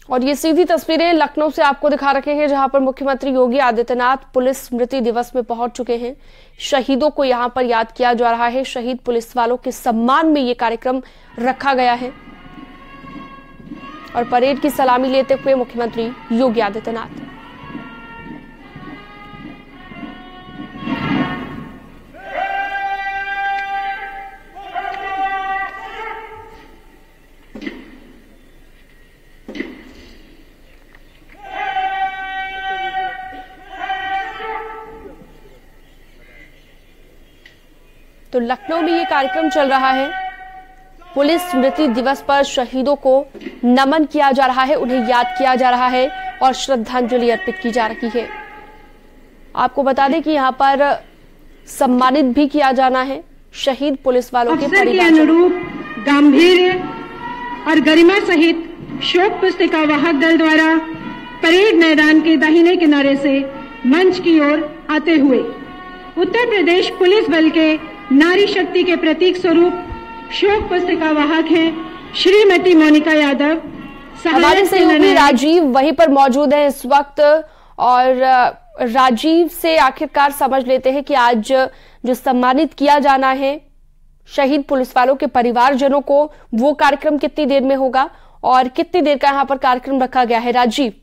और ये सीधी तस्वीरें लखनऊ से आपको दिखा रखे हैं, जहां पर मुख्यमंत्री योगी आदित्यनाथ पुलिस स्मृति दिवस में पहुंच चुके हैं। शहीदों को यहां पर याद किया जा रहा है। शहीद पुलिस वालों के सम्मान में ये कार्यक्रम रखा गया है और परेड की सलामी लेते हुए मुख्यमंत्री योगी आदित्यनाथ। तो लखनऊ में ये कार्यक्रम चल रहा है। पुलिस स्मृति दिवस पर शहीदों को नमन किया जा रहा है, उन्हें याद किया जा रहा है और श्रद्धांजलि अर्पित की जा रही है। आपको बता दें कि यहाँ पर सम्मानित भी किया जाना है शहीद पुलिस वालों के परिवार के अनुरूप गांधीर्य और गरिमा सहित शोक पुस्तिका वाहक दल द्वारा परेड मैदान के दाहिने किनारे से मंच की ओर आते हुए उत्तर प्रदेश पुलिस बल के नारी शक्ति के प्रतीक स्वरूप शोक पुस्तिका वाहक हैं श्रीमती मोनिका यादव। हमारे सहयोगी राजीव वहीं पर मौजूद है इस वक्त, और राजीव से आखिरकार समझ लेते हैं कि आज जो सम्मानित किया जाना है शहीद पुलिस वालों के परिवारजनों को, वो कार्यक्रम कितनी देर में होगा और कितनी देर का यहाँ पर कार्यक्रम रखा गया है? राजीव,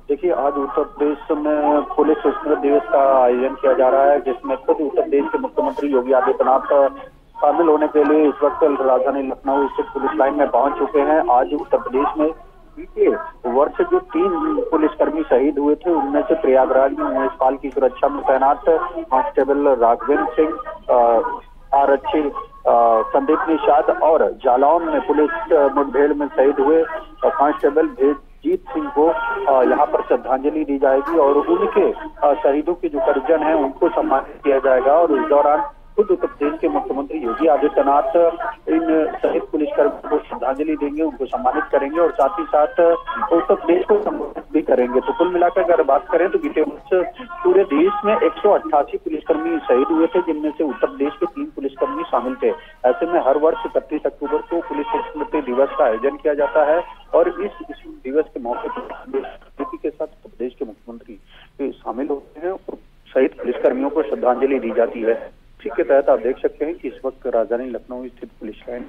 देखिए, आज उत्तर प्रदेश में पुलिस स्मृति दिवस का आयोजन किया जा रहा है, जिसमें खुद उत्तर प्रदेश के मुख्यमंत्री योगी आदित्यनाथ शामिल होने के लिए इस वक्त राजधानी लखनऊ स्थित पुलिस लाइन में पहुंच चुके हैं। आज उत्तर प्रदेश में बीते वर्ष जो 3 पुलिसकर्मी शहीद हुए थे, उनमें से प्रयागराज में 19 साल की सुरक्षा में तैनात कांस्टेबल राघवेंद्र सिंह, आरक्षी संदीप निषाद और जालौन में पुलिस मुठभेड़ में शहीद हुए कांस्टेबल भेदजीत सिंह को यहाँ पर श्रद्धांजलि दी जाएगी और उनके शहीदों के जो परिजन हैं उनको सम्मानित किया जाएगा। और इस दौरान खुद उत्तर प्रदेश के मुख्यमंत्री योगी आदित्यनाथ इन शहीद पुलिसकर्मियों को श्रद्धांजलि देंगे, उनको सम्मानित करेंगे और साथ ही साथ उत्तर प्रदेश को संबोधित भी करेंगे। तो कुल मिलाकर अगर बात करें तो बीते वर्ष पूरे देश में 188 पुलिसकर्मी शहीद हुए थे, जिनमें से उत्तर प्रदेश के 3 पुलिसकर्मी शामिल थे। ऐसे में हर वर्ष 31 अक्टूबर को पुलिस स्मृति दिवस का आयोजन किया जाता है और इस दिवस के मौके पर के साथ उत्तर प्रदेश के मुख्यमंत्री शामिल होते हैं और शहीद पुलिसकर्मियों को श्रद्धांजलि दी जाती है। इसी के तहत आप देख सकते हैं कि इस वक्त राजधानी लखनऊ स्थित पुलिस लाइन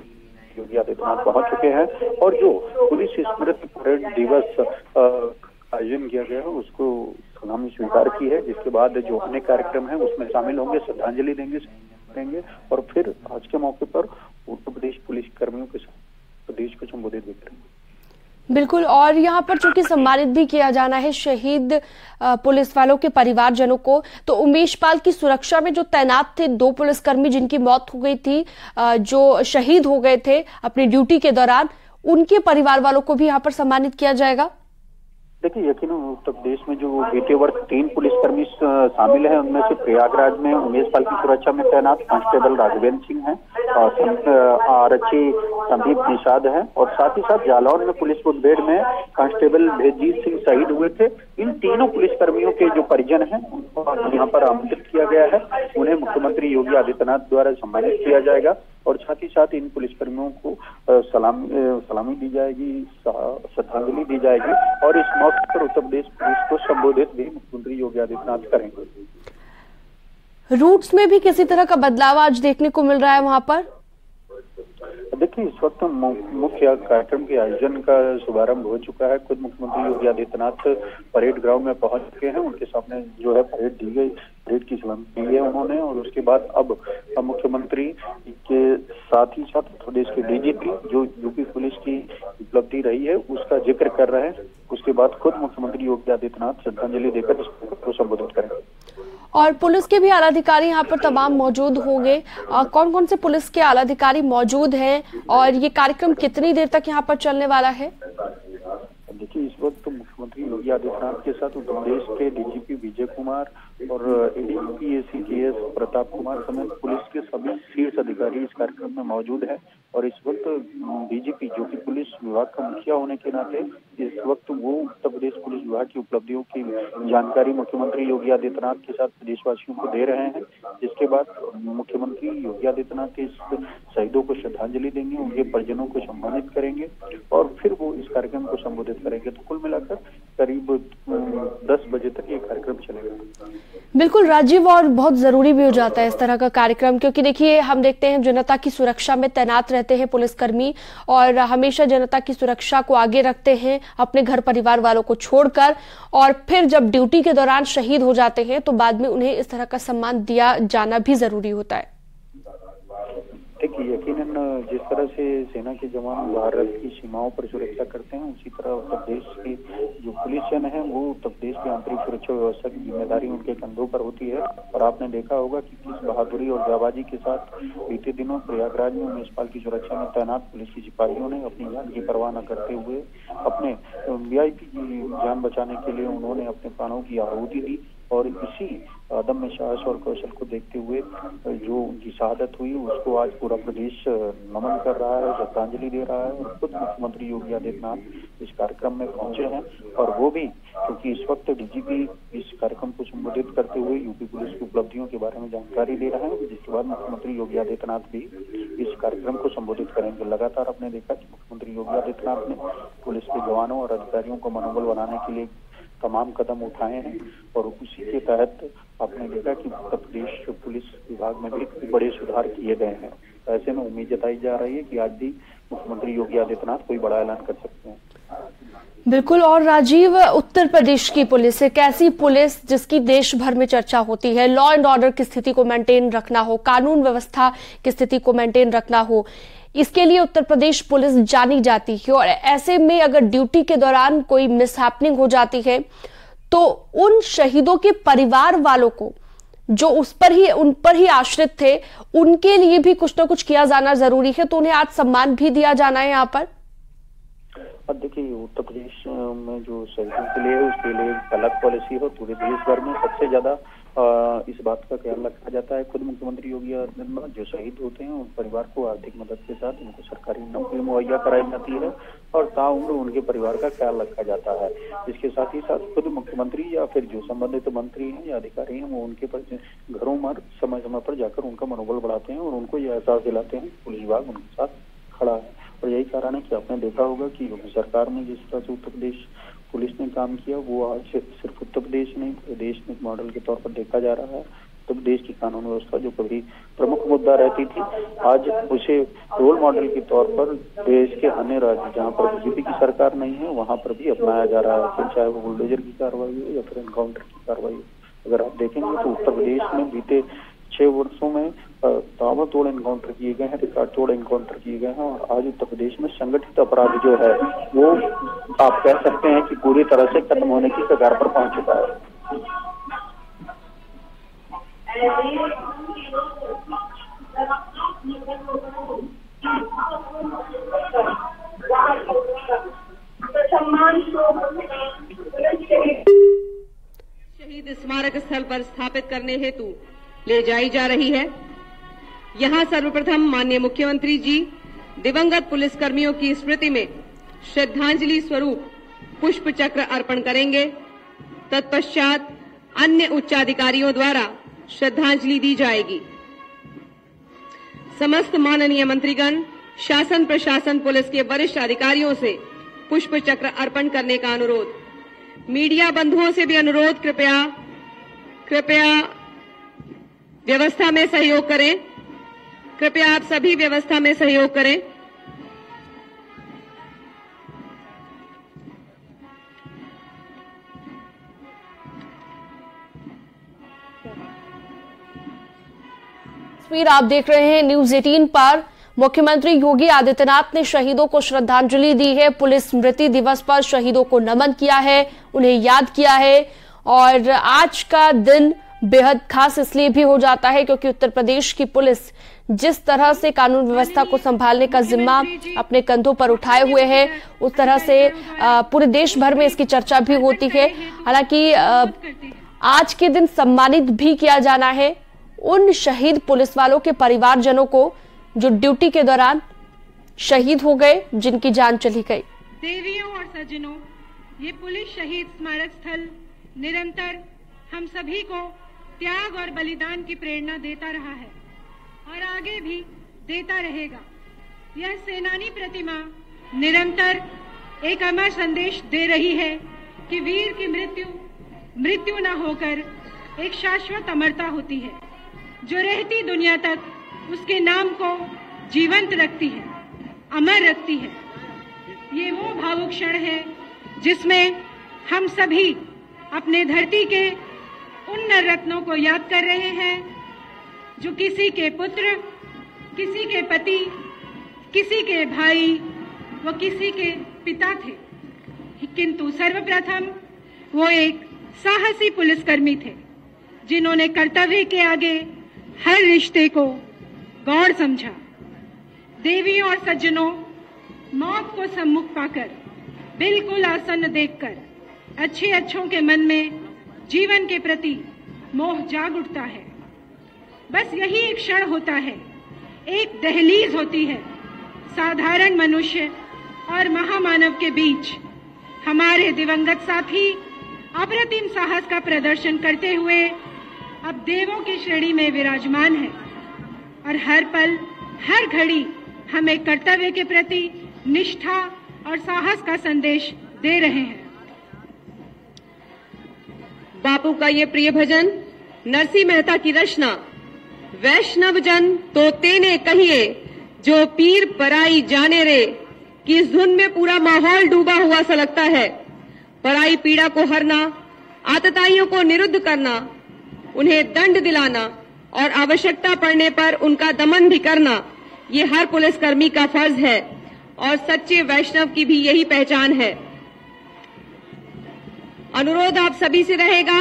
योगी आदित्यनाथ पहुंच चुके हैं और जो पुलिस स्मृति परेड दिवस आयोजन किया गया है उसको सलामी स्वीकार की है, जिसके बाद जो अन्य कार्यक्रम है उसमें शामिल होंगे, श्रद्धांजलि देंगे और फिर आज के मौके पर उत्तर प्रदेश पुलिस कर्मियों के साथ प्रदेश को संबोधित भी करेंगे। बिल्कुल, और यहाँ पर चूंकि सम्मानित भी किया जाना है शहीद पुलिस वालों के परिवारजनों को, तो उमेश पाल की सुरक्षा में जो तैनात थे 2 पुलिसकर्मी जिनकी मौत हो गई थी, जो शहीद हो गए थे अपनी ड्यूटी के दौरान, उनके परिवार वालों को भी यहाँ पर सम्मानित किया जाएगा। देखिए, यकीनन उत्तर प्रदेश में जो बीते वर्ष 3 पुलिसकर्मी शामिल हैं, उनमें से प्रयागराज में उमेश पाल की सुरक्षा में तैनात कांस्टेबल राघवेंद्र सिंह हैं और आरक्षी संदीप निषाद हैं और साथ ही साथ जालौन में पुलिस मुठभेड़ में कांस्टेबल भेदजीत सिंह शहीद हुए थे। इन तीनों पुलिसकर्मियों के जो परिजन हैं उनको यहाँ पर आमंत्रित किया गया है, उन्हें मुख्यमंत्री योगी आदित्यनाथ द्वारा सम्मानित किया जाएगा और साथ ही साथ इन पुलिसकर्मियों को सलामी दी जाएगी, श्रद्धांजलि दी जाएगी और इस मौके पर उत्तर प्रदेश पुलिस को संबोधित भी मुख्यमंत्री योगी आदित्यनाथ करेंगे। रूट्स में भी किसी तरह का बदलाव आज देखने को मिल रहा है वहां पर? देखिए, इस वक्त मुख्य कार्यक्रम के आयोजन का शुभारंभ हो चुका है। खुद मुख्यमंत्री योगी आदित्यनाथ परेड ग्राउंड में पहुंच चुके हैं, उनके सामने जो है परेड दी गई, परेड की सलामी दी है उन्होंने और उसके बाद अब मुख्यमंत्री के साथ ही साथ उत्तर प्रदेश के डीजीपी जो यूपी पुलिस की उपलब्धि रही है उसका जिक्र कर रहे हैं। उसके बाद खुद मुख्यमंत्री योगी आदित्यनाथ श्रद्धांजलि देकर इसको संबोधित करेंगे। और पुलिस के भी आलाधिकारी यहाँ पर तमाम मौजूद होंगे। कौन कौन से पुलिस के आलाधिकारी मौजूद हैं और ये कार्यक्रम कितनी देर तक यहाँ पर चलने वाला है? देखिए, इस वक्त तो मुख्यमंत्री योगी आदित्यनाथ के साथ उत्तर प्रदेश के डीजीपी विजय कुमार और एडीजीपी ACGS प्रताप कुमार समेत पुलिस के सभी शीर्ष अधिकारी इस कार्यक्रम में मौजूद हैं और इस वक्त डीजीपी जो कि पुलिस विभाग का मुखिया होने के नाते इस वक्त वो उत्तर प्रदेश पुलिस विभाग की उपलब्धियों की जानकारी मुख्यमंत्री योगी आदित्यनाथ के साथ प्रदेशवासियों को दे रहे हैं, जिसके बाद मुख्यमंत्री योगी आदित्यनाथ के इस शहीदों को श्रद्धांजलि देंगे, उनके परिजनों को सम्मानित करेंगे और फिर वो इस कार्यक्रम को संबोधित करेंगे। तो कुल मिलाकर करीब 10 बजे तक ये कार्यक्रम चलेगा। बिल्कुल राजीव, और बहुत जरूरी भी हो जाता है इस तरह का कार्यक्रम, क्योंकि देखिए हम देखते हैं जनता की सुरक्षा में तैनात रहते हैं पुलिसकर्मी और हमेशा जनता की सुरक्षा को आगे रखते हैं अपने घर परिवार वालों को छोड़कर, और फिर जब ड्यूटी के दौरान शहीद हो जाते हैं तो बाद में उन्हें इस तरह का सम्मान दिया जाना भी जरूरी होता है। देखिए, यकीनन जिस तरह से सेना के जवान भारत की सीमाओं पर सुरक्षा करते हैं, उसी तरह उत्तर प्रदेश की जो पुलिस जन है वो उत्तर प्रदेश की आंतरिक सुरक्षा व्यवस्था की जिम्मेदारी उनके कंधों पर होती है। और आपने देखा होगा कि किस बहादुरी और जाबाजी के साथ बीते दिनों प्रयागराज में म्युनिसिपल की सुरक्षा में तैनात पुलिस के सिपाहियों ने अपनी जान की परवाह न करते हुए अपने वीआईपी की जान बचाने के लिए उन्होंने अपने प्राणों की आहुति दी। और इसी अदम्य साहस और कौशल को देखते हुए जो उनकी शहादत हुई उसको आज पूरा प्रदेश नमन कर रहा है, श्रद्धांजलि दे रहा है। और खुद मुख्यमंत्री योगी आदित्यनाथ इस कार्यक्रम में पहुंचे हैं, और वो भी क्योंकि इस वक्त डीजीपी इस कार्यक्रम को संबोधित करते हुए यूपी पुलिस की उपलब्धियों के बारे में जानकारी दे रहे हैं, जिसके बाद मुख्यमंत्री योगी आदित्यनाथ भी इस कार्यक्रम को संबोधित करेंगे। लगातार आपने देखा कि मुख्यमंत्री योगी आदित्यनाथ ने पुलिस के जवानों और अधिकारियों को मनोबल बनाने के लिए तमाम कदम उठाए हैं, और उसी के तहत आपने देखा कि उत्तर प्रदेश पुलिस विभाग में भी बड़े सुधार किए गए हैं। ऐसे में उम्मीद जताई जा रही है कि आज भी मुख्यमंत्री योगी आदित्यनाथ कोई बड़ा ऐलान कर सकते हैं। बिल्कुल, और राजीव, उत्तर प्रदेश की पुलिस एक ऐसी पुलिस जिसकी देश भर में चर्चा होती है, लॉ एंड ऑर्डर की स्थिति को मेंटेन रखना हो, कानून व्यवस्था की स्थिति को मेंटेन रखना हो, इसके लिए उत्तर प्रदेश पुलिस जानी जाती है। और ऐसे में अगर ड्यूटी के दौरान कोई मिसहैपनिंग हो जाती है तो उन शहीदों के परिवार वालों को जो उन पर ही आश्रित थे, उनके लिए भी कुछ ना कुछ किया जाना जरूरी है। तो उन्हें आज सम्मान भी दिया जाना है यहाँ पर। अब देखिए, उत्तर प्रदेश में जो शहीदों के लिए उसके लिए एक अलग पॉलिसी है। पूरे देश भर में सबसे ज्यादा इस बात का ख्याल रखा जाता है। खुद मुख्यमंत्री योगी आदित्यनाथ जो शहीद होते हैं उन परिवार को आर्थिक मदद के साथ उनको सरकारी नौकरी मुहैया कराई जाती है, और ताउम्र उनके परिवार का ख्याल रखा जाता है। इसके साथ ही साथ खुद मुख्यमंत्री या फिर जो संबंधित मंत्री हैं या अधिकारी हैं वो उनके घरों में समय समय पर जाकर उनका मनोबल बढ़ाते हैं और उनको यह एहसास दिलाते हैं पुलिस विभाग उनके साथ खड़ा है। और यही कारण है कि आपने देखा होगा कि योगी सरकार में जिस तरह से उत्तर प्रदेश पुलिस ने काम किया वो आज सिर्फ उत्तर प्रदेश नहीं पूरे देश में मॉडल के तौर पर देखा जा रहा है। उत्तर प्रदेश की कानून व्यवस्था जो कभी प्रमुख मुद्दा रहती थी, आज उसे रोल मॉडल के तौर पर देश के अन्य राज्य जहां पर बीजेपी की सरकार नहीं है वहां पर भी अपनाया जा रहा है, फिर चाहे वो बुलडोजर की कार्रवाई हो या फिर एनकाउंटर की कार्रवाई हो। अगर आप देखेंगे तो उत्तर प्रदेश में बीते 6 वर्षों में ताबड़तोड़ एनकाउंटर किए गए हैं, रिकॉर्ड तोड़ एनकाउंटर किए गए हैं, और आज उत्तर प्रदेश में संगठित अपराध जो है वो आप कह सकते हैं कि पूरी तरह से खत्म होने की कगार पर पहुंच चुका है। शहीद स्मारक स्थल पर स्थापित करने हेतु ले जाई जा रही है। यहां सर्वप्रथम माननीय मुख्यमंत्री जी दिवंगत पुलिसकर्मियों की स्मृति में श्रद्धांजलि स्वरूप पुष्प चक्र अर्पण करेंगे। तत्पश्चात अन्य उच्चाधिकारियों द्वारा श्रद्धांजलि दी जाएगी। समस्त माननीय मंत्रीगण, शासन प्रशासन पुलिस के वरिष्ठ अधिकारियों से पुष्प चक्र अर्पण करने का अनुरोध। मीडिया बंधुओं से भी अनुरोध, कृपया व्यवस्था में सहयोग करें। कृपया आप सभी व्यवस्था में सहयोग करें। तस्वीर आप देख रहे हैं न्यूज़ 18 पर। मुख्यमंत्री योगी आदित्यनाथ ने शहीदों को श्रद्धांजलि दी है। पुलिस स्मृति दिवस पर शहीदों को नमन किया है, उन्हें याद किया है। और आज का दिन बेहद खास इसलिए भी हो जाता है क्योंकि उत्तर प्रदेश की पुलिस जिस तरह से कानून व्यवस्था को संभालने का जिम्मा अपने कंधों पर उठाए हुए है, उस तरह से पूरे देश भर में इसकी चर्चा भी होती है। हालांकि आज के दिन सम्मानित भी किया जाना है उन शहीद पुलिस वालों के परिवारजनों को जो ड्यूटी के दौरान शहीद हो गए, जिनकी जान चली गई। देवियों और सज्जनों, ये पुलिस शहीद स्मारक स्थल निरंतर हम सभी को त्याग और बलिदान की प्रेरणा देता रहा है और आगे भी देता रहेगा। यह सेनानी प्रतिमा निरंतर एक अमर संदेश दे रही है कि वीर की मृत्यु न होकर एक शाश्वत अमरता होती है, जो रहती दुनिया तक उसके नाम को जीवंत रखती है, अमर रखती है। ये वो भावुक क्षण है जिसमें हम सभी अपने धरती के उन नर रत्नों को याद कर रहे हैं जो किसी के पुत्र, किसी के पति, किसी के भाई व किसी के पिता थे, किंतु सर्वप्रथम वो एक साहसी पुलिसकर्मी थे जिन्होंने कर्तव्य के आगे हर रिश्ते को गौर समझा। देवियों और सज्जनों, मौत को सम्मुख पाकर, बिल्कुल आसन्न देखकर अच्छों के मन में जीवन के प्रति मोह जाग उठता है। बस यही एक क्षण होता है, एक दहलीज होती है साधारण मनुष्य और महामानव के बीच। हमारे दिवंगत साथी अप्रतिम साहस का प्रदर्शन करते हुए अब देवों की श्रेणी में विराजमान है और हर पल, हर घड़ी हमें कर्तव्य के प्रति निष्ठा और साहस का संदेश दे रहे हैं। बापू का ये प्रिय भजन नरसिंह मेहता की रचना, वैष्णव जन तो तेने कहिए जो पीर पराई जाने रे, कि इस धुन में पूरा माहौल डूबा हुआ सा लगता है। पराई पीड़ा को हरना, आतताइयों को निरुद्ध करना, उन्हें दंड दिलाना और आवश्यकता पड़ने पर उनका दमन भी करना, ये हर पुलिसकर्मी का फर्ज है और सच्चे वैष्णव की भी यही पहचान है। अनुरोध आप सभी से रहेगा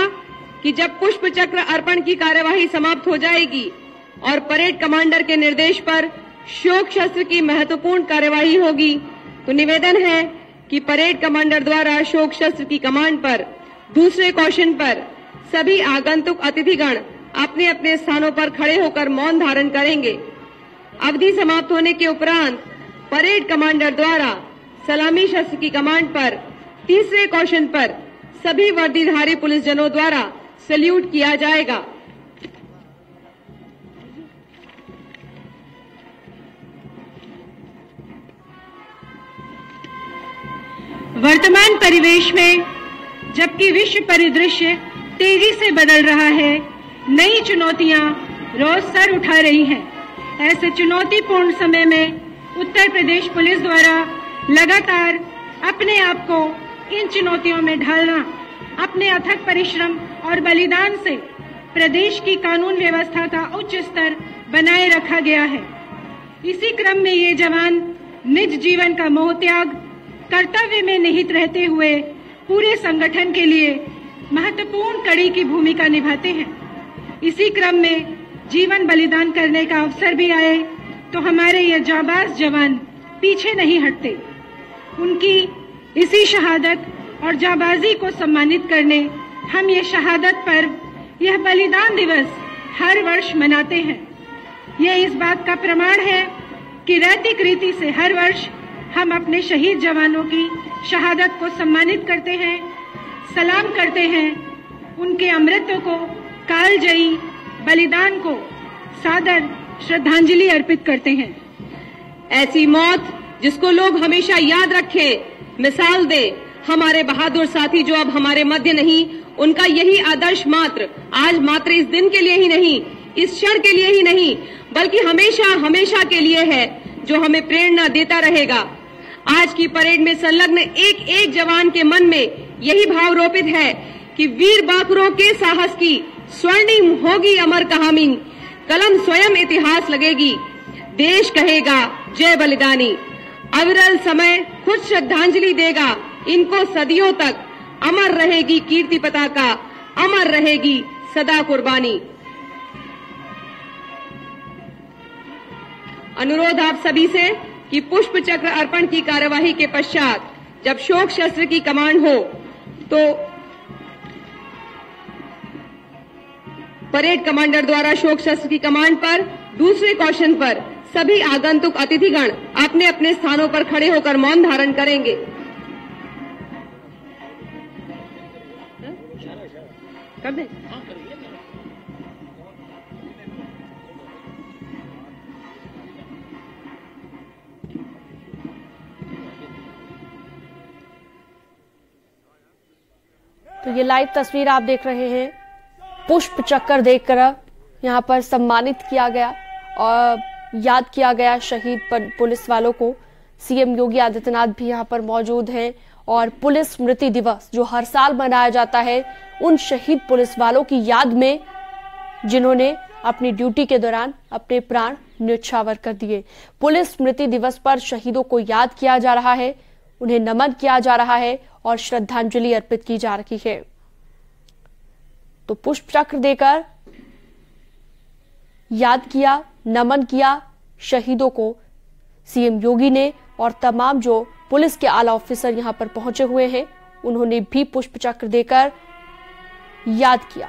कि जब पुष्प चक्र अर्पण की कार्यवाही समाप्त हो जाएगी और परेड कमांडर के निर्देश पर शोक शस्त्र की महत्वपूर्ण कार्यवाही होगी, तो निवेदन है कि परेड कमांडर द्वारा शोक शस्त्र की कमांड पर दूसरे क्वेश्चन पर सभी आगंतुक अतिथिगण अपने अपने स्थानों पर खड़े होकर मौन धारण करेंगे। अवधि समाप्त होने के उपरांत परेड कमांडर द्वारा सलामी शस्त्र की कमांड पर तीसरे क्वेश्चन पर सभी वर्दीधारी पुलिसजनों द्वारा सैल्यूट किया जाएगा। वर्तमान परिवेश में जबकि विश्व परिदृश्य तेजी से बदल रहा है, नई चुनौतियां रोज सर उठा रही हैं। ऐसे चुनौतीपूर्ण समय में उत्तर प्रदेश पुलिस द्वारा लगातार अपने आप को इन चुनौतियों में ढालना, अपने अथक परिश्रम और बलिदान से प्रदेश की कानून व्यवस्था का उच्च स्तर बनाए रखा गया है। इसी क्रम में ये जवान निज जीवन का मोह त्याग कर्तव्य में निहित रहते हुए पूरे संगठन के लिए महत्वपूर्ण कड़ी की भूमिका निभाते हैं। इसी क्रम में जीवन बलिदान करने का अवसर भी आए तो हमारे ये जाबाज जवान पीछे नहीं हटते। उनकी इसी शहादत और जाबाजी को सम्मानित करने हम ये शहादत पर्व, यह बलिदान दिवस हर वर्ष मनाते हैं। यह इस बात का प्रमाण है कि नैतिक रीति से हर वर्ष हम अपने शहीद जवानों की शहादत को सम्मानित करते हैं, सलाम करते हैं, उनके अमृतों को, कालजयी बलिदान को सादर श्रद्धांजलि अर्पित करते हैं। ऐसी मौत जिसको लोग हमेशा याद रखें, मिसाल दे। हमारे बहादुर साथी जो अब हमारे मध्य नहीं, उनका यही आदर्श मात्र आज मात्र इस दिन के लिए ही नहीं, इस क्षण के लिए ही नहीं, बल्कि हमेशा हमेशा के लिए है, जो हमें प्रेरणा देता रहेगा। आज की परेड में संलग्न एक एक जवान के मन में यही भाव रोपित है कि वीर बाकुरों के साहस की स्वर्णिम होगी अमर कहानी, कलम स्वयं इतिहास लगेगी, देश कहेगा जय बलिदानी। अविरल समय खुद श्रद्धांजलि देगा इनको सदियों तक, अमर रहेगी कीर्ति पताका, अमर रहेगी सदा कुर्बानी। अनुरोध आप सभी से कि पुष्प चक्र अर्पण की कार्यवाही के पश्चात जब शोक शस्त्र की कमांड हो तो परेड कमांडर द्वारा शोक शस्त्र की कमांड पर दूसरे क्वेश्चन पर सभी आगंतुक अतिथिगण अपने अपने स्थानों पर खड़े होकर मौन धारण करेंगे। कर दे। तो ये लाइव तस्वीर आप देख रहे हैं, पुष्प चक्र देकर यहाँ पर सम्मानित किया गया और याद किया गया शहीद पुलिस वालों को। सीएम योगी आदित्यनाथ भी यहाँ पर मौजूद हैं और पुलिस स्मृति दिवस जो हर साल मनाया जाता है उन शहीद पुलिस वालों की याद में जिन्होंने अपनी ड्यूटी के दौरान अपने प्राण न्यौछावर कर दिए। पुलिस स्मृति दिवस पर शहीदों को याद किया जा रहा है, उन्हें नमन किया जा रहा है और श्रद्धांजलि अर्पित की जा रही है। तो पुष्प चक्र देकर याद किया, नमन किया शहीदों को सीएम योगी ने और तमाम जो पुलिस के आला ऑफिसर यहां पर पहुंचे हुए हैं उन्होंने भी पुष्प चक्र देकर याद किया।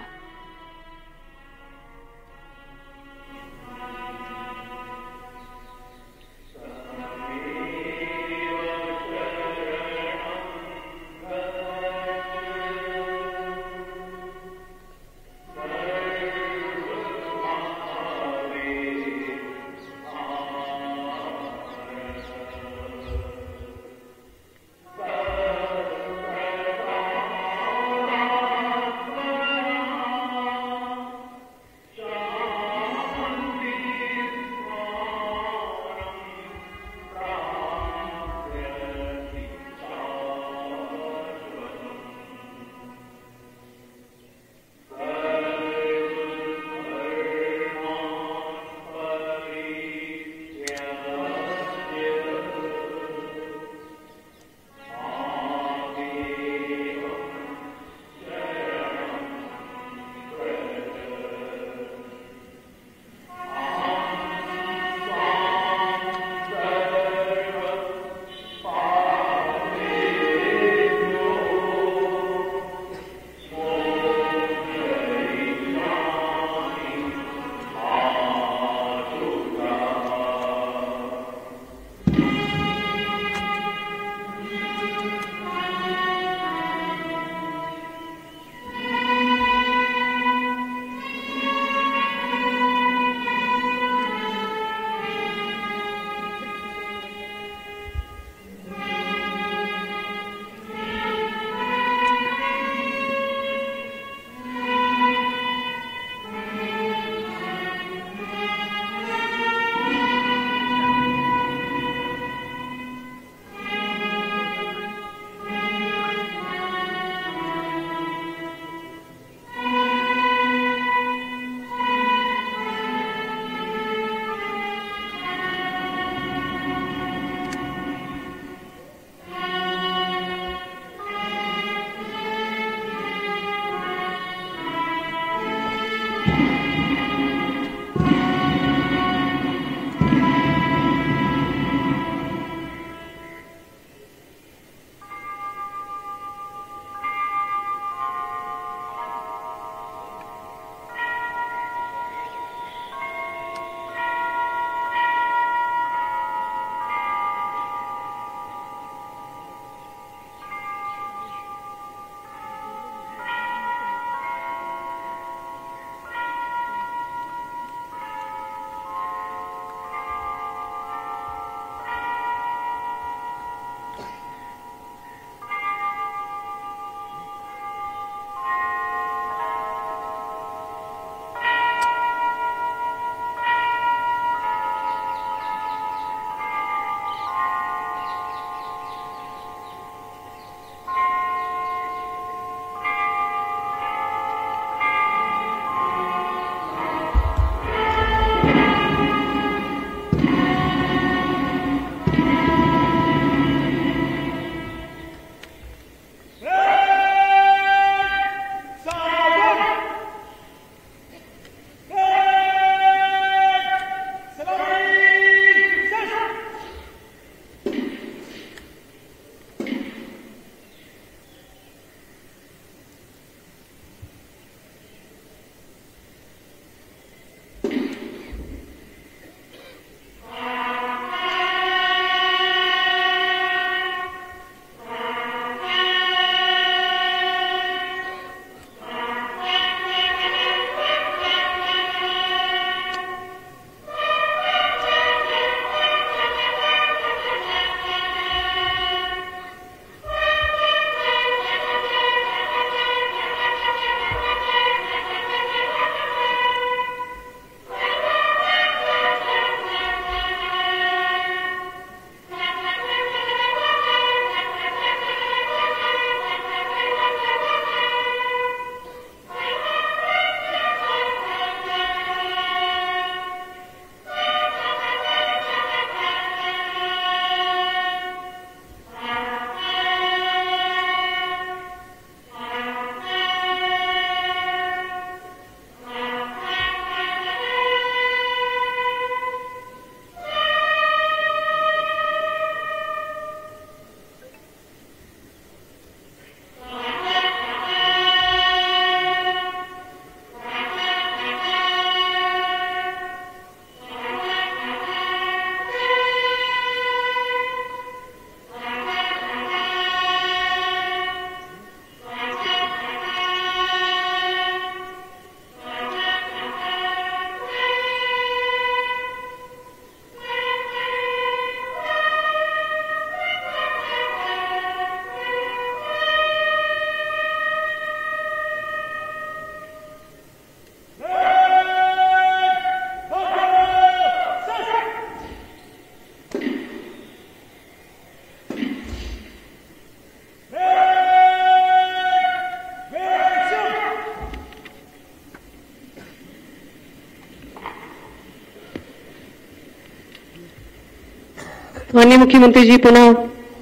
माननीय मुख्यमंत्री जी पुनः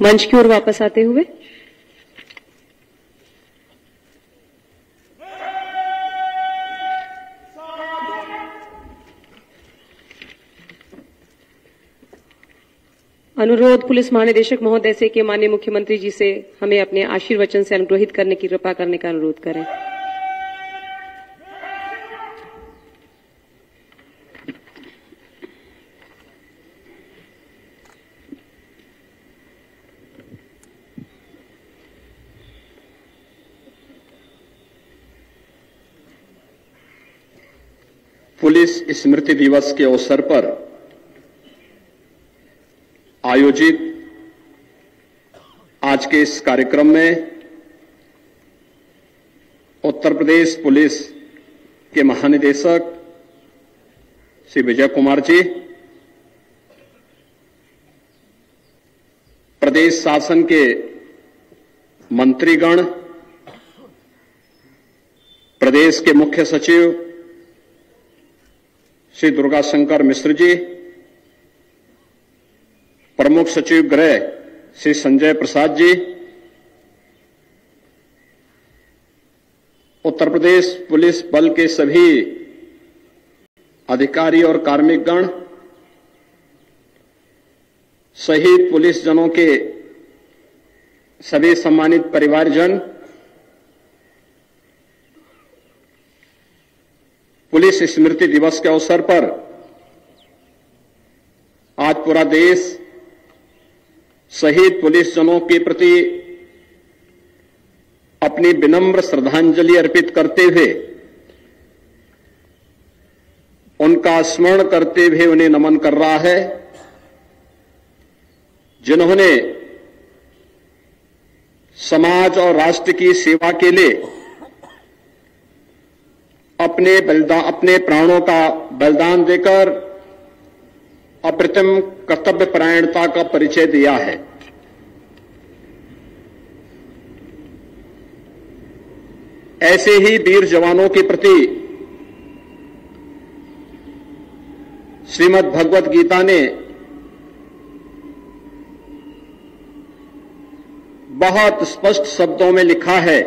मंच की ओर वापस आते हुए। अनुरोध पुलिस महानिदेशक महोदय से कि माननीय मुख्यमंत्री जी से हमें अपने आशीर्वचन से अनुग्रहित करने की कृपा करने का अनुरोध करें। पुलिस स्मृति दिवस के अवसर पर आयोजित आज के इस कार्यक्रम में उत्तर प्रदेश पुलिस के महानिदेशक श्री विजय कुमार जी, प्रदेश शासन के मंत्रीगण, प्रदेश के मुख्य सचिव श्री दुर्गाशंकर मिश्र जी, प्रमुख सचिव गृह श्री संजय प्रसाद जी, उत्तर प्रदेश पुलिस बल के सभी अधिकारी और कार्मिकगण, शहीद पुलिस जनों के सभी सम्मानित परिवारजन, पुलिस स्मृति दिवस के अवसर पर आज पूरा देश शहीद पुलिस जनों के प्रति अपनी विनम्र श्रद्धांजलि अर्पित करते हुए, उनका स्मरण करते हुए उन्हें नमन कर रहा है, जिन्होंने समाज और राष्ट्र की सेवा के लिए अपने प्राणों का बलिदान देकर अप्रतिम कर्तव्य परायणता का परिचय दिया है। ऐसे ही वीर जवानों के प्रति श्रीमद् भगवत गीता ने बहुत स्पष्ट शब्दों में लिखा है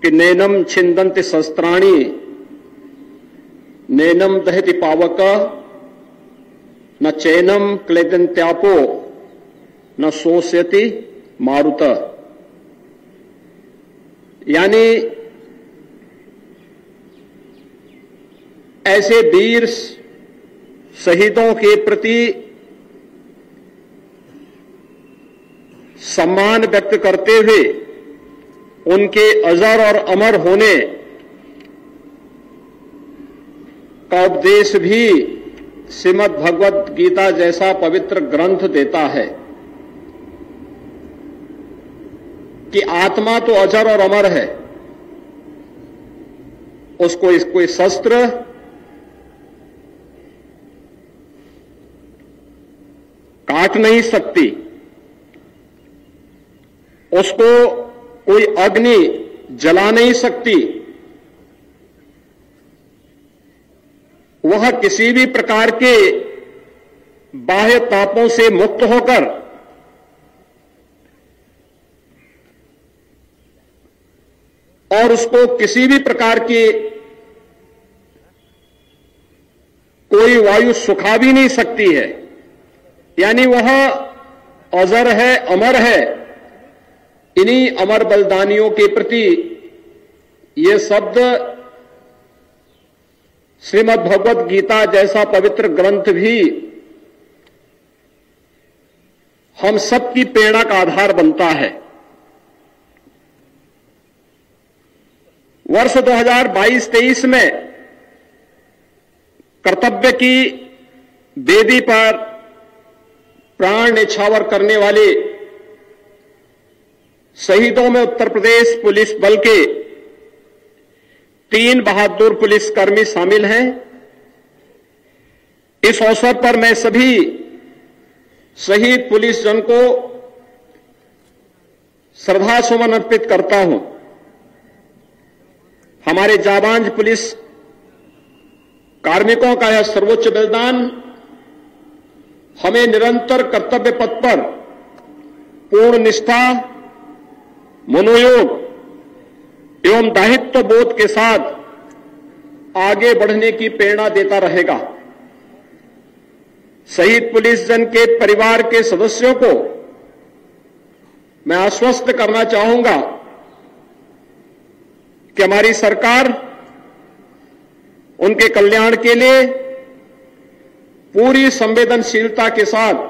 कि नैनम छिन्दन्ति शस्त्राणि नैनम दहति पावक न चैनम क्लेदन्त्यापो न शोष्यति मारुत। यानी ऐसे वीर शहीदों के प्रति सम्मान व्यक्त करते हुए उनके अजर और अमर होने का उपदेश भी श्रीमद् भगवत गीता जैसा पवित्र ग्रंथ देता है कि आत्मा तो अजर और अमर है, उसको कोई शस्त्र काट नहीं सकती, उसको कोई अग्नि जला नहीं सकती, वह किसी भी प्रकार के बाह्य तापों से मुक्त होकर और उसको किसी भी प्रकार की कोई वायु सुखा भी नहीं सकती है। यानी वह अजर है, अमर है। इन्हीं अमर बलिदानियों के प्रति ये शब्द श्रीमद् भगवत गीता जैसा पवित्र ग्रंथ भी हम सबकी प्रेरणा का आधार बनता है। वर्ष 2022-23 में कर्तव्य की बेदी पर प्राण न्यौछावर करने वाले शहीदों में उत्तर प्रदेश पुलिस बल के 3 बहादुर पुलिसकर्मी शामिल हैं। इस अवसर पर मैं सभी शहीद पुलिस जन को श्रद्धा सुमन अर्पित करता हूं। हमारे जाबांज पुलिस कार्मिकों का यह सर्वोच्च बलिदान हमें निरंतर कर्तव्य पथ पर पूर्ण निष्ठा, मनोयोग एवं दायित्व बोध के साथ आगे बढ़ने की प्रेरणा देता रहेगा। शहीद पुलिस जन के परिवार के सदस्यों को मैं आश्वस्त करना चाहूंगा कि हमारी सरकार उनके कल्याण के लिए पूरी संवेदनशीलता के साथ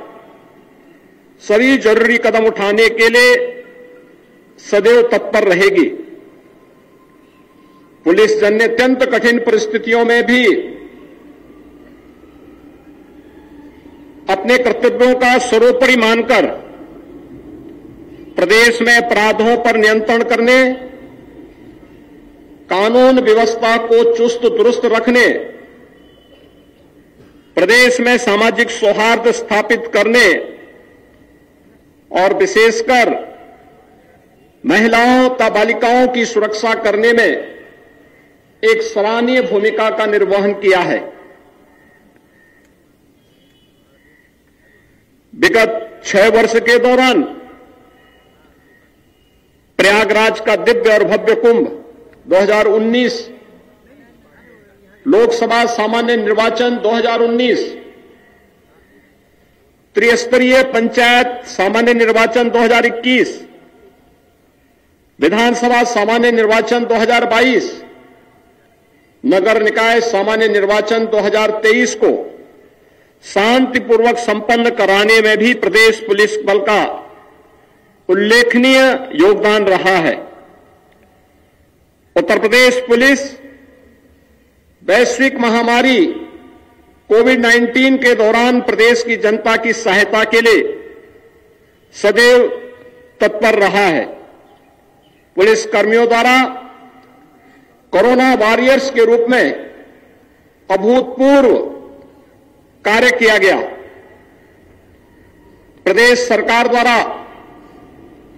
सभी जरूरी कदम उठाने के लिए सदैव तत्पर रहेगी। पुलिस जन ने अत्यंत कठिन परिस्थितियों में भी अपने कर्तव्यों का सर्वोपरि मानकर प्रदेश में अपराधों पर नियंत्रण करने, कानून व्यवस्था को चुस्त दुरुस्त रखने, प्रदेश में सामाजिक सौहार्द स्थापित करने और विशेषकर महिलाओं तथा बालिकाओं की सुरक्षा करने में एक सराहनीय भूमिका का निर्वहन किया है। विगत 6 वर्ष के दौरान प्रयागराज का दिव्य और भव्य कुंभ, 2019 लोकसभा सामान्य निर्वाचन 2019, त्रिस्तरीय पंचायत सामान्य निर्वाचन 2021, विधानसभा सामान्य निर्वाचन 2022, नगर निकाय सामान्य निर्वाचन 2023 को शांतिपूर्वक संपन्न कराने में भी प्रदेश पुलिस बल का उल्लेखनीय योगदान रहा है। उत्तर प्रदेश पुलिस वैश्विक महामारी कोविड-19 के दौरान प्रदेश की जनता की सहायता के लिए सदैव तत्पर रहा है। पुलिस कर्मियों द्वारा कोरोना वॉरियर्स के रूप में अभूतपूर्व कार्य किया गया। प्रदेश सरकार द्वारा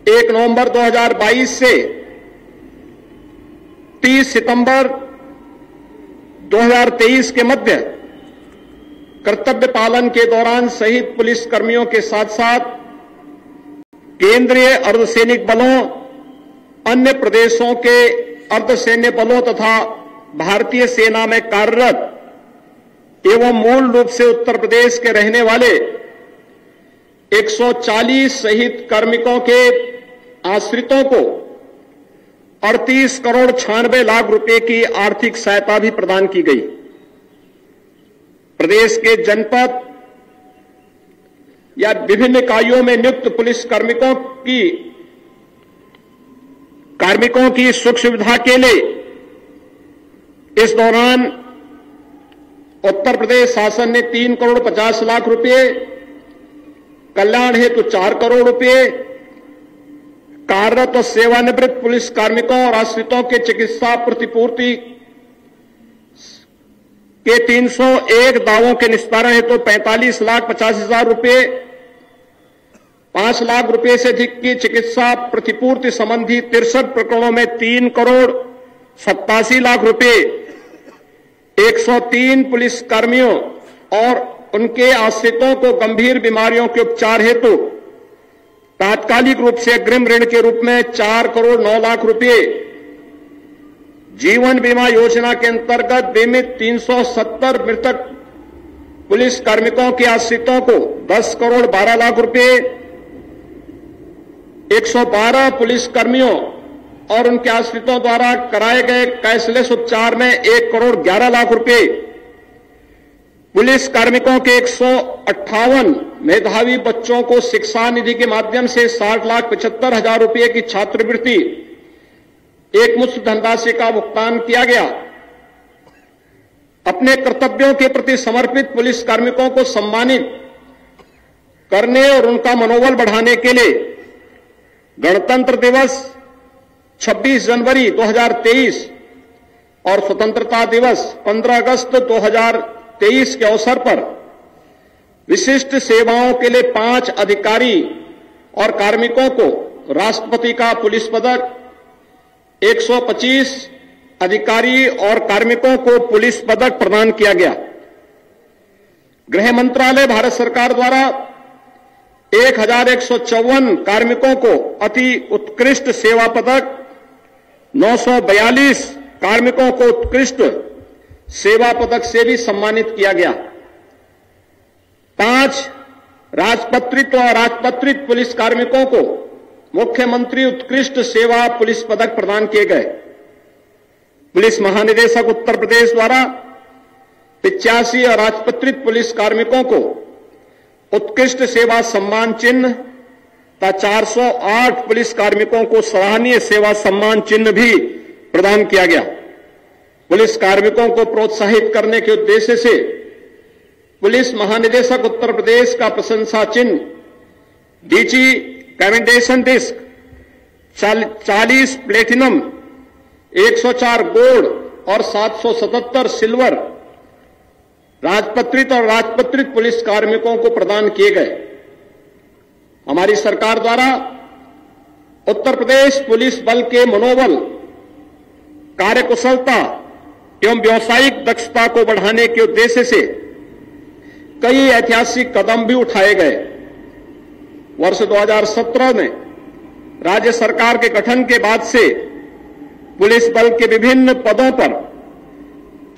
1 नवंबर 2022 से 30 सितंबर 2023 के मध्य कर्तव्य पालन के दौरान शहीद पुलिस कर्मियों के साथ साथ केंद्रीय अर्धसैनिक बलों, अन्य प्रदेशों के अर्धसैन्य बलों तथा भारतीय सेना में कार्यरत एवं मूल रूप से उत्तर प्रदेश के रहने वाले 140 शहीद कार्मिकों के आश्रितों को 38 करोड़ 96 लाख रुपए की आर्थिक सहायता भी प्रदान की गई। प्रदेश के जनपद या विभिन्न इकाइयों में नियुक्त पुलिस कार्मिकों की सुख सुविधा के लिए इस दौरान उत्तर प्रदेश शासन ने 3 करोड़ 50 लाख रुपए, कल्याण हेतु 4 करोड़ रुपए, कार्यरत और सेवानिवृत्त पुलिस कार्मिकों और आश्रितों के चिकित्सा प्रतिपूर्ति के 301 दावों के निस्तारण हेतु 45 लाख 50 हजार रुपए, 5 लाख रुपए से अधिक की चिकित्सा प्रतिपूर्ति संबंधी 63 प्रकरणों में 3 करोड़ 87 लाख रुपए, 103 पुलिस कर्मियों और उनके आश्रितों को गंभीर बीमारियों के उपचार हेतु तात्कालिक रूप से अग्रिम ऋण के रूप में 4 करोड़ 9 लाख रुपए, जीवन बीमा योजना के अंतर्गत बीमित 370 मृतक पुलिस कार्मिकों के आश्रितों को 10 करोड़ 12 लाख रुपए, 112 पुलिस कर्मियों और उनके आश्रितों द्वारा कराए गए कैशलेस उपचार में 1 करोड़ 11 लाख रुपए, पुलिस कार्मिकों के 158 मेधावी बच्चों को शिक्षा निधि के माध्यम से 60 लाख 75 हजार रुपए की छात्रवृत्ति एक मुश्त धनराशि का भुगतान किया गया। अपने कर्तव्यों के प्रति समर्पित पुलिस कार्मिकों को सम्मानित करने और उनका मनोबल बढ़ाने के लिए गणतंत्र दिवस 26 जनवरी 2023 और स्वतंत्रता दिवस 15 अगस्त 2023 के अवसर पर विशिष्ट सेवाओं के लिए 5 अधिकारी और कार्मिकों को राष्ट्रपति का पुलिस पदक, 125 अधिकारी और कार्मिकों को पुलिस पदक प्रदान किया गया। गृह मंत्रालय भारत सरकार द्वारा 1154 कार्मिकों को अति उत्कृष्ट सेवा पदक, 942 कार्मिकों को उत्कृष्ट सेवा पदक से भी सम्मानित किया गया। 5 राजपत्रित और अराजपत्रित पुलिस कार्मिकों को मुख्यमंत्री उत्कृष्ट सेवा पुलिस पदक प्रदान किए गए। पुलिस महानिदेशक उत्तर प्रदेश द्वारा 85 अराजपत्रित पुलिस कार्मिकों को उत्कृष्ट सेवा सम्मान चिन्ह तथा 408 पुलिस कार्मिकों को सराहनीय सेवा सम्मान चिन्ह भी प्रदान किया गया। पुलिस कार्मिकों को प्रोत्साहित करने के उद्देश्य से पुलिस महानिदेशक उत्तर प्रदेश का प्रशंसा चिन्ह, DG commendation disc 40 platinum, 104 gold और 777 सिल्वर राजपत्रित और राजपत्रित पुलिस कार्मिकों को प्रदान किए गए। हमारी सरकार द्वारा उत्तर प्रदेश पुलिस बल के मनोबल, कार्यकुशलता एवं व्यावसायिक दक्षता को बढ़ाने के उद्देश्य से कई ऐतिहासिक कदम भी उठाए गए। वर्ष 2017 में राज्य सरकार के गठन के बाद से पुलिस बल के विभिन्न पदों पर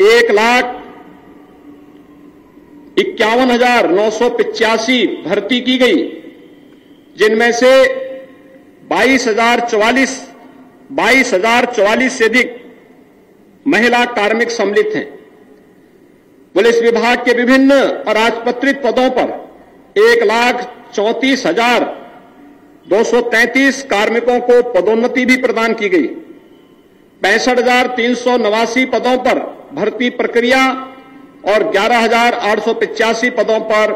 1,51,985 भर्ती की गई, जिनमें से 22,044 से अधिक महिला कार्मिक सम्मिलित हैं। पुलिस विभाग के विभिन्न अराजपत्रित पदों पर 1,34,233 कार्मिकों को पदोन्नति भी प्रदान की गई। 65,389 पदों पर भर्ती प्रक्रिया और 11,885 पदों पर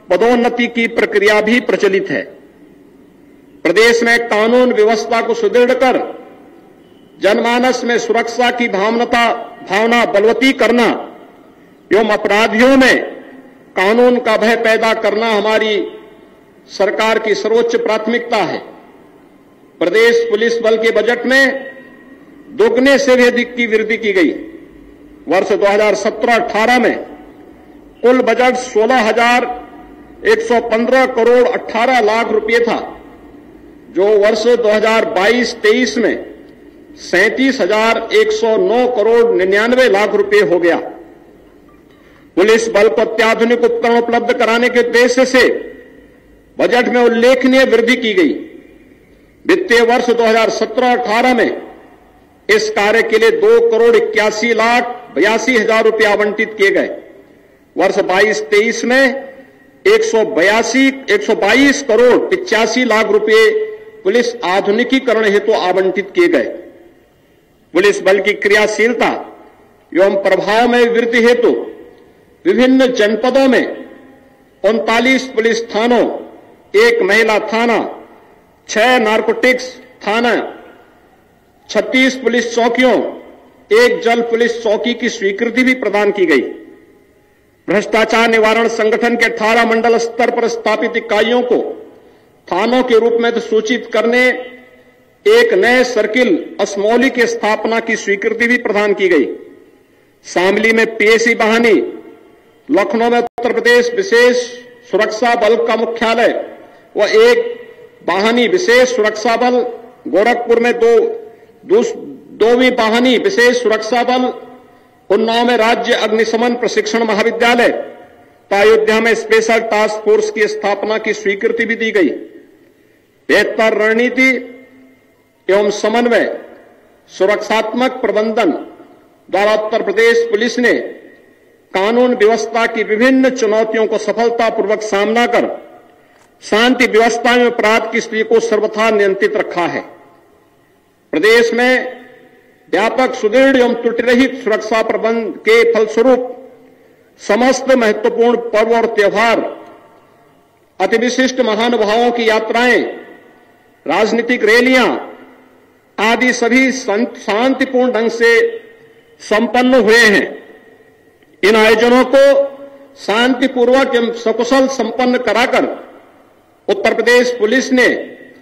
पदोन्नति की प्रक्रिया भी प्रचलित है। प्रदेश में कानून व्यवस्था को सुदृढ़ कर जनमानस में सुरक्षा की भावना बलवती करना एवं अपराधियों में कानून का भय पैदा करना हमारी सरकार की सर्वोच्च प्राथमिकता है। प्रदेश पुलिस बल के बजट में दोगुने से भी अधिक की वृद्धि की गई। वर्ष 2017-18 में कुल बजट 16,115 करोड़ 18 लाख रुपए था, जो वर्ष 2022-23 में 37,109 करोड़ 99 लाख रुपए हो गया। पुलिस बल को अत्याधुनिक उपकरण उपलब्ध कराने के उद्देश्य से बजट में उल्लेखनीय वृद्धि की गई। वित्तीय वर्ष 2017-18 में इस कार्य के लिए 2,81,82,000 रुपये आवंटित किए गए। वर्ष 22-23 में 122 करोड़ 85 लाख रुपये पुलिस आधुनिकीकरण हेतु आवंटित किए गए। पुलिस बल की क्रियाशीलता एवं प्रभाव में वृद्धि हेतु विभिन्न जनपदों में 39 पुलिस थानों, 1 महिला थाना, 6 नारकोटिक्स थाना, 36 पुलिस चौकियों, 1 जल पुलिस चौकी की स्वीकृति भी प्रदान की गई। भ्रष्टाचार निवारण संगठन के 18 मंडल स्तर पर स्थापित इकाइयों को थानों के रूप में सूचित करने, एक नए सर्किल असमौली की स्थापना की स्वीकृति भी प्रदान की गई। शामली में पीएसी वाहिनी, लखनऊ में उत्तर प्रदेश विशेष सुरक्षा बल का मुख्यालय व 1 वाहिनी विशेष सुरक्षा बल, गोरखपुर में 2वीं वाहिनी विशेष सुरक्षा बल, उन्नाव में राज्य अग्निशमन प्रशिक्षण महाविद्यालय तथा अयोध्या में स्पेशल टास्क फोर्स की स्थापना की स्वीकृति भी दी गई। बेहतर रणनीति एवं समन्वय, सुरक्षात्मक प्रबंधन द्वारा उत्तर प्रदेश पुलिस ने कानून व्यवस्था की विभिन्न चुनौतियों को सफलतापूर्वक सामना कर शांति व्यवस्था में अपराध की स्थिति को सर्वथा नियंत्रित रखा है। प्रदेश में व्यापक, सुदृढ़ एवं त्रुटिरहित सुरक्षा प्रबंध के फलस्वरूप समस्त महत्वपूर्ण पर्व और त्योहार, अतिविशिष्ट महानुभावों की यात्राएं, राजनीतिक रैलियां आदि सभी शांतिपूर्ण ढंग से संपन्न हुए हैं। इन आयोजनों को शांतिपूर्वक एवं सकुशल संपन्न कराकर उत्तर प्रदेश पुलिस ने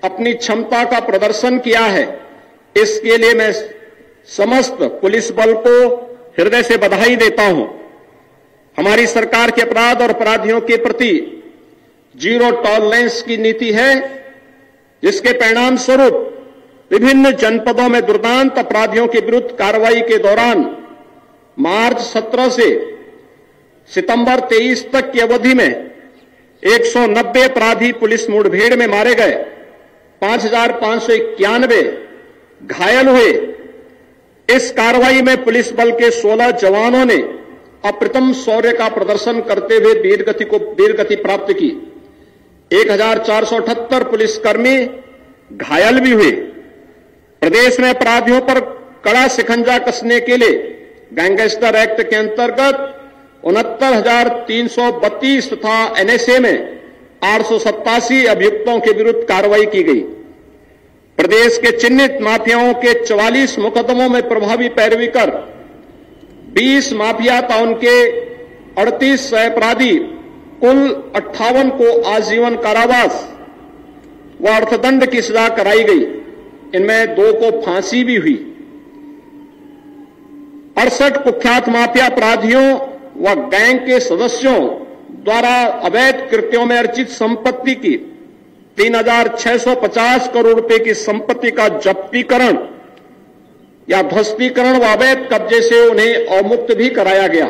अपनी क्षमता का प्रदर्शन किया है। इसके लिए मैं समस्त पुलिस बल को हृदय से बधाई देता हूं। हमारी सरकार के अपराध और अपराधियों के प्रति जीरो टॉलरेंस की नीति है, जिसके परिणाम स्वरूप विभिन्न जनपदों में दुर्दांत अपराधियों के विरुद्ध कार्रवाई के दौरान मार्च 17 से सितंबर 23 तक की अवधि में 190 अपराधी पुलिस मुठभेड़ में मारे गए, 5,591 घायल हुए। इस कार्रवाई में पुलिस बल के 16 जवानों ने अप्रतिम शौर्य का प्रदर्शन करते हुए वीरगति प्राप्त की। 1,478 पुलिसकर्मी घायल भी हुए। प्रदेश में अपराधियों पर कड़ा शिकंजा कसने के लिए गैंगस्टर एक्ट के अंतर्गत 69,332 तथा एनएसए में 887 अभियुक्तों के विरुद्ध कार्रवाई की गई। प्रदेश के चिन्हित माफियाओं के 44 मुकदमों में प्रभावी पैरवी कर 20 माफिया तथा उनके 38 सहअपराधी कुल 58 को आजीवन कारावास व अर्थदंड की सजा कराई गई। इनमें 2 को फांसी भी हुई। 68 कुख्यात माफिया अपराधियों व गैंग के सदस्यों द्वारा अवैध कृत्यों में अर्जित संपत्ति की 3,650 करोड़ रुपए की संपत्ति का जब्तीकरण या ध्वस्तीकरण व अवैध कब्जे से उन्हें अवमुक्त भी कराया गया।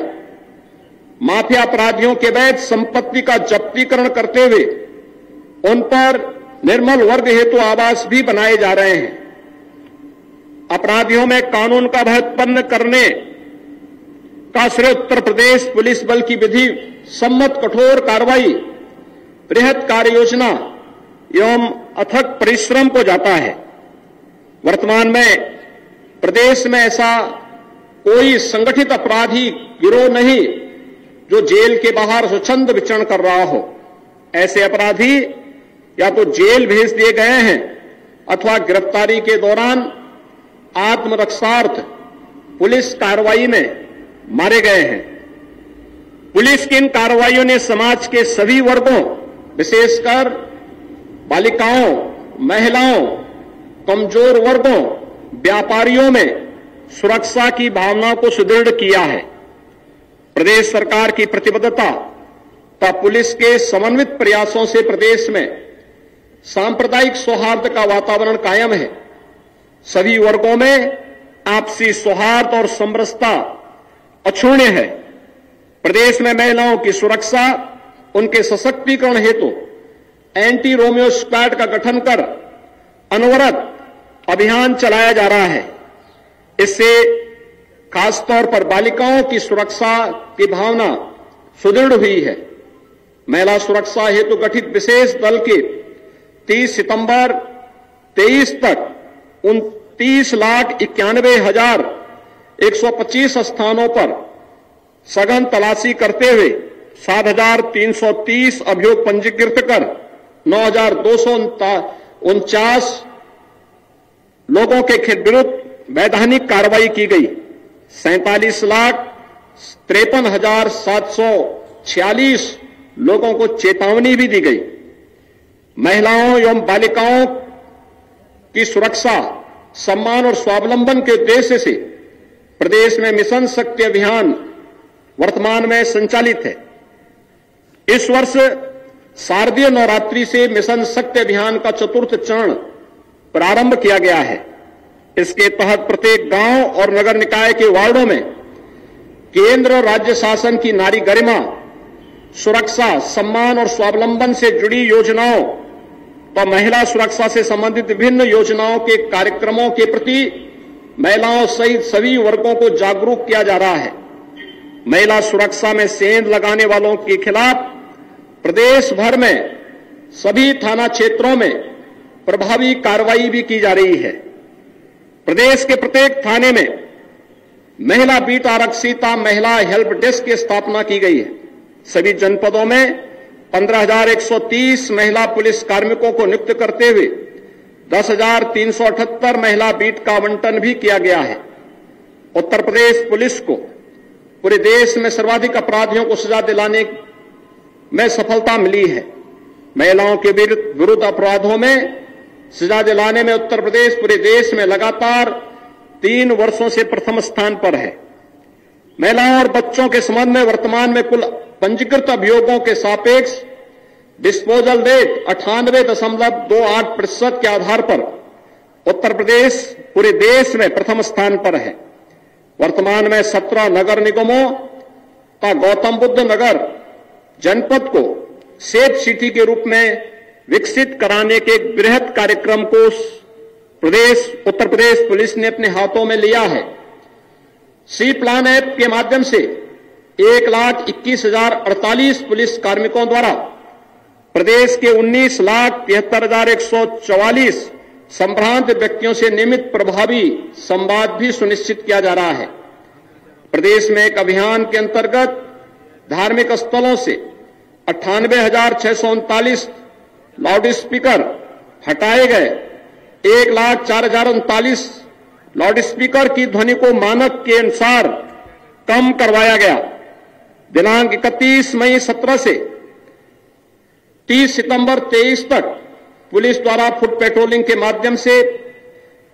माफिया अपराधियों के अवैध संपत्ति का जब्तीकरण करते हुए उन पर निर्मल वर्ग हेतु आवास भी बनाए जा रहे हैं। अपराधियों में कानून का भय उत्पन्न करने का श्रेय उत्तर प्रदेश पुलिस बल की विधि सम्मत कठोर कार्रवाई, बृहद कार्य योजना एवं अथक परिश्रम को जाता है। वर्तमान में प्रदेश में ऐसा कोई संगठित अपराधी गिरोह नहीं जो जेल के बाहर स्वच्छंद विचरण कर रहा हो। ऐसे अपराधी या तो जेल भेज दिए गए हैं अथवा गिरफ्तारी के दौरान आत्मरक्षार्थ पुलिस कार्रवाई में मारे गए हैं। पुलिस की इन कार्रवाइयों ने समाज के सभी वर्गों, विशेषकर बालिकाओं, महिलाओं, कमजोर वर्गों, व्यापारियों में सुरक्षा की भावना को सुदृढ़ किया है। प्रदेश सरकार की प्रतिबद्धता तथा पुलिस के समन्वित प्रयासों से प्रदेश में सांप्रदायिक सौहार्द का वातावरण कायम है। सभी वर्गों में आपसी सौहार्द और समरसता अक्षुण्य है। प्रदेश में महिलाओं की सुरक्षा, उनके सशक्तिकरण हेतु एंटी रोमियो स्क्वाड का गठन कर अनवरत अभियान चलाया जा रहा है। इससे खासतौर पर बालिकाओं की सुरक्षा की भावना सुदृढ़ हुई है। महिला सुरक्षा हेतु गठित विशेष दल के 30 सितंबर 23 तक 29,91,125 स्थानों पर सघन तलाशी करते हुए 7,330 अभियोग पंजीकृत कर 9,249 लोगों के विरुद्ध वैधानिक कार्रवाई की गई। 47,53,746 लोगों को चेतावनी भी दी गई। महिलाओं एवं बालिकाओं की सुरक्षा, सम्मान और स्वावलंबन के उद्देश्य से प्रदेश में मिशन शक्ति अभियान वर्तमान में संचालित है। इस वर्ष शारदीय नवरात्रि से मिशन शक्ति अभियान का 4th चरण प्रारंभ किया गया है। इसके तहत प्रत्येक गांव और नगर निकाय के वार्डों में केंद्र और राज्य शासन की नारी गरिमा, सुरक्षा, सम्मान और स्वावलंबन से जुड़ी योजनाओं तो महिला सुरक्षा से संबंधित विभिन्न योजनाओं के कार्यक्रमों के प्रति महिलाओं सहित सभी वर्गों को जागरूक किया जा रहा है। महिला सुरक्षा में सेंध लगाने वालों के खिलाफ प्रदेश भर में सभी थाना क्षेत्रों में प्रभावी कार्रवाई भी की जा रही है। प्रदेश के प्रत्येक थाने में महिला बीट आरक्षिता महिला हेल्प डेस्क की स्थापना की गई है। सभी जनपदों में 15,130 महिला पुलिस कार्मिकों को नियुक्त करते हुए 10,378 महिला बीट का आवंटन भी किया गया है। उत्तर प्रदेश पुलिस को पूरे देश में सर्वाधिक अपराधियों को सजा दिलाने में सफलता मिली है। महिलाओं के विरुद्ध अपराधों में सजा दिलाने में उत्तर प्रदेश पूरे देश में लगातार 3 वर्षों से प्रथम स्थान पर है। महिलाओं और बच्चों के संबंध में वर्तमान में कुल पंजीकृत अभियोगों के सापेक्ष डिस्पोजल रेट 98.28% के आधार पर उत्तर प्रदेश पूरे देश में प्रथम स्थान पर है। वर्तमान में 17 नगर निगमों का गौतम बुद्ध नगर जनपद को सेफ सिटी के रूप में विकसित कराने के एक बृहद कार्यक्रम को उत्तर प्रदेश पुलिस ने अपने हाथों में लिया है। सी प्लान ऐप के माध्यम से 1,21,048 पुलिस कार्मिकों द्वारा प्रदेश के 19,73,144 संभ्रांत व्यक्तियों से नियमित प्रभावी संवाद भी सुनिश्चित किया जा रहा है। प्रदेश में एक अभियान के अंतर्गत धार्मिक स्थलों से 98,639 लाउड स्पीकर हटाए गए। 1,04,039 लाउड स्पीकर की ध्वनि को मानक के अनुसार कम करवाया गया। दिनांक 31 मई 17 से 30 सितंबर 23 तक पुलिस द्वारा फुट पेट्रोलिंग के माध्यम से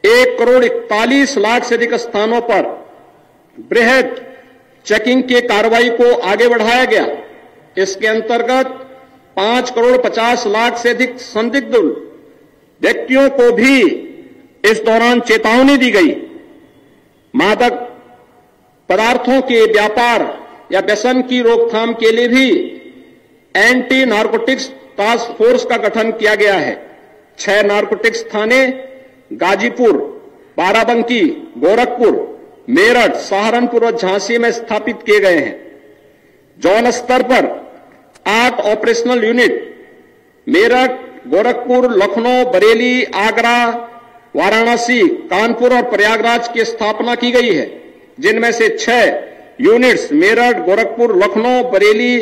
1,41 लाख से अधिक स्थानों पर बृहद चेकिंग की कार्रवाई को आगे बढ़ाया गया। इसके अंतर्गत 5,50 लाख से अधिक संदिग्ध व्यक्तियों को भी इस दौरान चेतावनी दी गई। मादक पदार्थों के व्यापार या व्यसन की रोकथाम के लिए भी एंटी नारकोटिक्स टास्क फोर्स का गठन किया गया है। 6 नारकोटिक्स थाने गाजीपुर, बाराबंकी, गोरखपुर, मेरठ, सहारनपुर और झांसी में स्थापित किए गए हैं। जोन स्तर पर 8 ऑपरेशनल यूनिट मेरठ, गोरखपुर, लखनऊ, बरेली, आगरा, वाराणसी, कानपुर और प्रयागराज की स्थापना की गई है, जिनमें से 6 यूनिट्स मेरठ, गोरखपुर, लखनऊ, बरेली,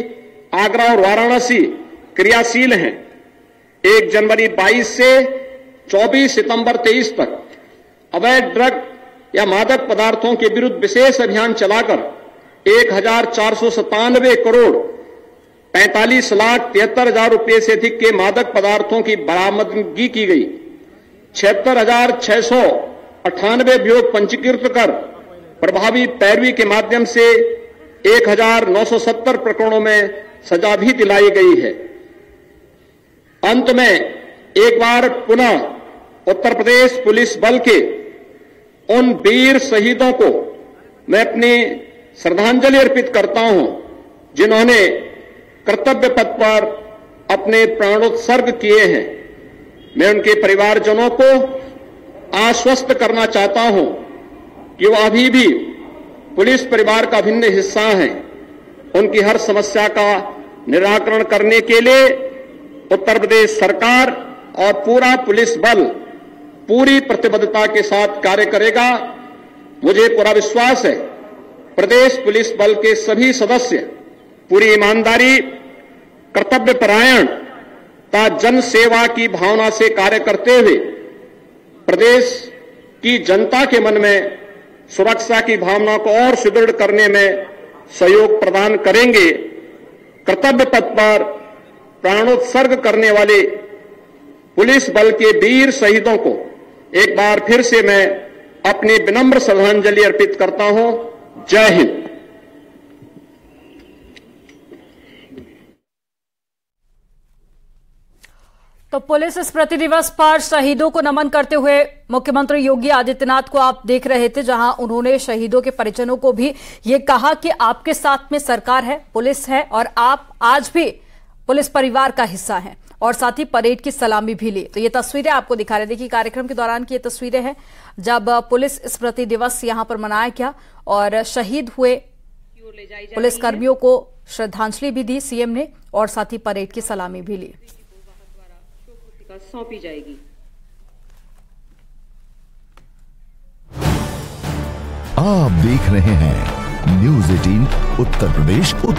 आगरा और वाराणसी क्रियाशील हैं। 1 जनवरी 22 से 24 सितंबर 23 तक अवैध ड्रग या मादक पदार्थों के विरुद्ध विशेष अभियान चलाकर 1,497 करोड़ 45 लाख 73,000 रुपये से अधिक के मादक पदार्थों की बरामदगी की गई। 76,698 अभियोग पंजीकृत कर प्रभावी पैरवी के माध्यम से 1,970 प्रकरणों में सजा भी दिलाई गई है। अंत में एक बार पुनः उत्तर प्रदेश पुलिस बल के उन वीर शहीदों को मैं अपनी श्रद्धांजलि अर्पित करता हूं, जिन्होंने कर्तव्य पथ पर अपने प्राणोत्सर्ग किए हैं। मैं उनके परिवारजनों को आश्वस्त करना चाहता हूं कि वो अभी भी पुलिस परिवार का अभिन्न हिस्सा हैं। उनकी हर समस्या का निराकरण करने के लिए उत्तर प्रदेश सरकार और पूरा पुलिस बल पूरी प्रतिबद्धता के साथ कार्य करेगा। मुझे पूरा विश्वास है प्रदेश पुलिस बल के सभी सदस्य पूरी ईमानदारी, कर्तव्यपरायणता, जन सेवा की भावना से कार्य करते हुए प्रदेश की जनता के मन में सुरक्षा की भावना को और सुदृढ़ करने में सहयोग प्रदान करेंगे। कर्तव्य पथ पर प्राणोत्सर्ग करने वाले पुलिस बल के वीर शहीदों को एक बार फिर से मैं अपनी विनम्र श्रद्धांजलि अर्पित करता हूं। जय हिंद। तो पुलिस स्मृति दिवस पर शहीदों को नमन करते हुए मुख्यमंत्री योगी आदित्यनाथ को आप देख रहे थे, जहां उन्होंने शहीदों के परिजनों को भी ये कहा कि आपके साथ में सरकार है, पुलिस है और आप आज भी पुलिस परिवार का हिस्सा हैं, और साथ ही परेड की सलामी भी ली। तो ये तस्वीरें आपको दिखा रहे थे कि कार्यक्रम के दौरान की ये तस्वीरें हैं जब पुलिस स्मृति दिवस यहां पर मनाया गया और शहीद हुए पुलिस कर्मियों को श्रद्धांजलि भी दी सीएम ने, और साथ ही परेड की सलामी भी ली। सौंपी जाएगी। आप देख रहे हैं न्यूज़ 18 उत्तर प्रदेश उत्तर